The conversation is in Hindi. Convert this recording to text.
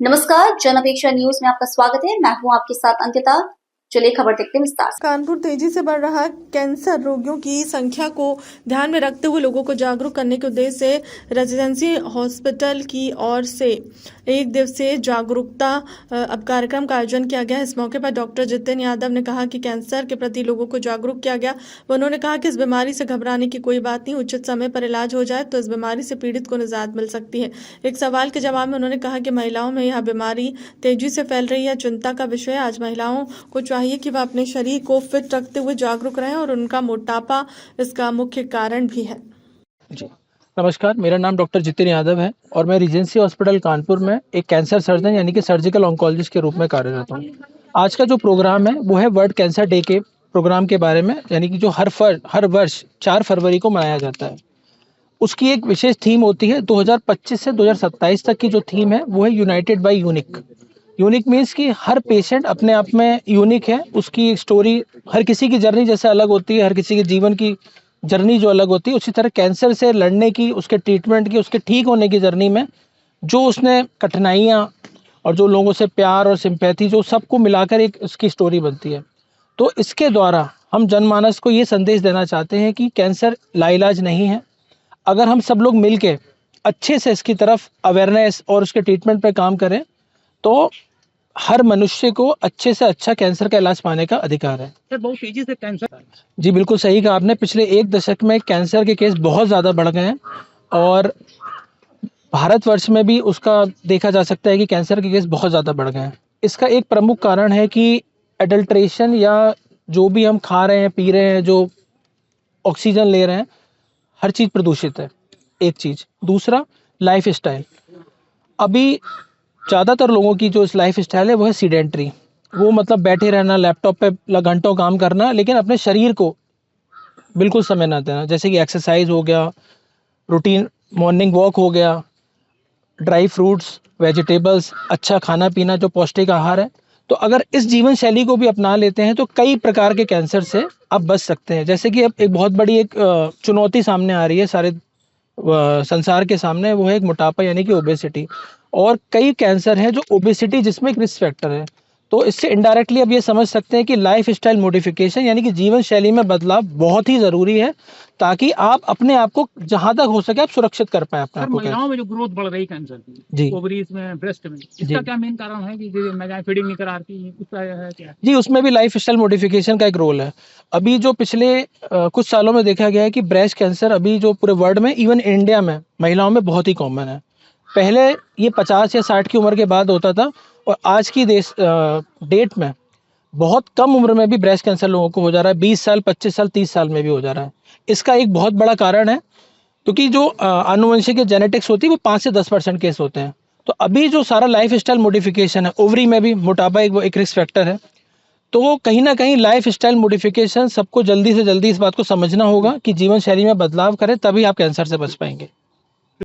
नमस्कार, जन अपेक्षा न्यूज में आपका स्वागत है। मैं हूं आपके साथ अंकिता। चलिए खबर देखते हैं विस्तार से। कानपुर तेजी से बढ़ रहा कैंसर रोगियों की संख्या को ध्यान में रखते हुए लोगों को जागरूक करने के उद्देश्य से रेजिडेंसी हॉस्पिटल की ओर से एक दिवसीय जागरूकता अब कार्यक्रम का आयोजन किया गया। इस मौके पर डॉक्टर जितेन यादव ने कहा कि कैंसर के प्रति लोगों को जागरूक किया गया। उन्होंने कहा कि इस बीमारी से घबराने की कोई बात नहीं, उचित समय पर इलाज हो जाए तो इस बीमारी से पीड़ित को निजात मिल सकती है। एक सवाल के जवाब में उन्होंने कहा कि महिलाओं में यह बीमारी तेजी से फैल रही है, चिंता का विषय है। आज महिलाओं को चाहिए कि वह अपने शरीर को फिट रखते हुए जागरूक रहें और उनका मोटापा इसका मुख्य कारण भी है। जी नमस्कार, मेरा नाम डॉक्टर जितेन यादव है और मैं रीजेंसी हॉस्पिटल कानपुर में एक कैंसर सर्जन यानी कि सर्जिकल ऑन्कोलॉजिस्ट के रूप में कार्यरत हूँ। आज का जो प्रोग्राम है वो है वर्ल्ड कैंसर डे के प्रोग्राम के बारे में, यानी कि जो हर वर्ष 4 फरवरी को मनाया जाता है। उसकी एक विशेष थीम होती है। 2025 से 2027 तक की जो थीम है वो है united by unique. Unique means कि हर पेशेंट अपने आप में यूनिक है, उसकी स्टोरी, हर किसी की जर्नी जैसे अलग होती है, हर किसी के जीवन की जर्नी जो अलग होती है, उसी तरह कैंसर से लड़ने की, उसके ट्रीटमेंट की, उसके ठीक होने की जर्नी में जो उसने कठिनाइयाँ और जो लोगों से प्यार और सिंपैथी, जो सबको मिलाकर एक उसकी स्टोरी बनती है। तो इसके द्वारा हम जनमानस को ये संदेश देना चाहते हैं कि कैंसर लाइलाज नहीं है। अगर हम सब लोग मिलके अच्छे से इसकी तरफ अवेयरनेस और उसके ट्रीटमेंट पर काम करें तो हर मनुष्य को अच्छे से अच्छा कैंसर का इलाज पाने का अधिकार है। सर, बहुत तेजी से कैंसर। जी बिल्कुल सही कहा आपने। पिछले 1 दशक में कैंसर के केस बहुत ज़्यादा बढ़ गए हैं और भारतवर्ष में भी उसका देखा जा सकता है कि कैंसर के केस बहुत ज़्यादा बढ़ गए हैं। इसका एक प्रमुख कारण है कि एडल्ट्रेशन, या जो भी हम खा रहे हैं, पी रहे हैं, जो ऑक्सीजन ले रहे हैं, हर चीज़ प्रदूषित है, एक चीज़। दूसरा, लाइफ स्टाइल। अभी ज़्यादातर लोगों की जो इस लाइफ स्टाइल है वो है सीडेंट्री। वो मतलब बैठे रहना, लैपटॉप पे घंटों काम करना, लेकिन अपने शरीर को बिल्कुल समय ना देना। जैसे कि एक्सरसाइज हो गया, रूटीन मॉर्निंग वॉक हो गया, ड्राई फ्रूट्स, वेजिटेबल्स, अच्छा खाना पीना, जो पौष्टिक आहार है। तो अगर इस जीवन शैली को भी अपना लेते हैं तो कई प्रकार के कैंसर से आप बच सकते हैं। जैसे कि अब एक बहुत बड़ी एक चुनौती सामने आ रही है सारे संसार के सामने, वो है एक मोटापा यानी कि ओबेसिटी। और कई कैंसर हैं जो ओबेसिटी जिसमें एक रिस्क फैक्टर है। तो इससे इनडायरेक्टली अब ये समझ सकते हैं कि लाइफ स्टाइल मॉडिफिकेशन यानी कि जीवन शैली में बदलाव बहुत ही ज़रूरी है, ताकि आप अपने आप को जहाँ तक हो सके आप सुरक्षित कर पाए अपने आप को। महिलाओं में जो ग्रोथ बढ़ रही कैंसर की, जी, ओवरीज में, ब्रेस्ट में, इसका क्या मेन कारण है कि जो महिलाएं फीडिंग नहीं कराती, उसका है क्या? जी, उसमें भी लाइफ स्टाइल मॉडिफिकेशन का एक रोल है। अभी जो पिछले कुछ सालों में देखा गया है कि ब्रेस्ट कैंसर अभी जो पूरे वर्ल्ड में, इवन इंडिया में, महिलाओं में बहुत ही कॉमन है। पहले ये 50 या 60 की उम्र के बाद होता था और आज की डेट में बहुत कम उम्र में भी ब्रेस्ट कैंसर लोगों को हो जा रहा है। 20 साल, 25 साल, 30 साल में भी हो जा रहा है। इसका एक बहुत बड़ा कारण है क्योंकि जो आनुवंशिक जेनेटिक्स होती है वो 5 से 10% केस होते हैं। तो अभी जो सारा लाइफ स्टाइल मॉडिफिकेशन है, ओवरी में भी मोटापा एक रिस्क फैक्टर है। तो कहीं ना कहीं लाइफ स्टाइल मॉडिफिकेशन सबको जल्दी से जल्दी इस बात को समझना होगा कि जीवन शैली में बदलाव करें, तभी आप कैंसर से बच पाएंगे।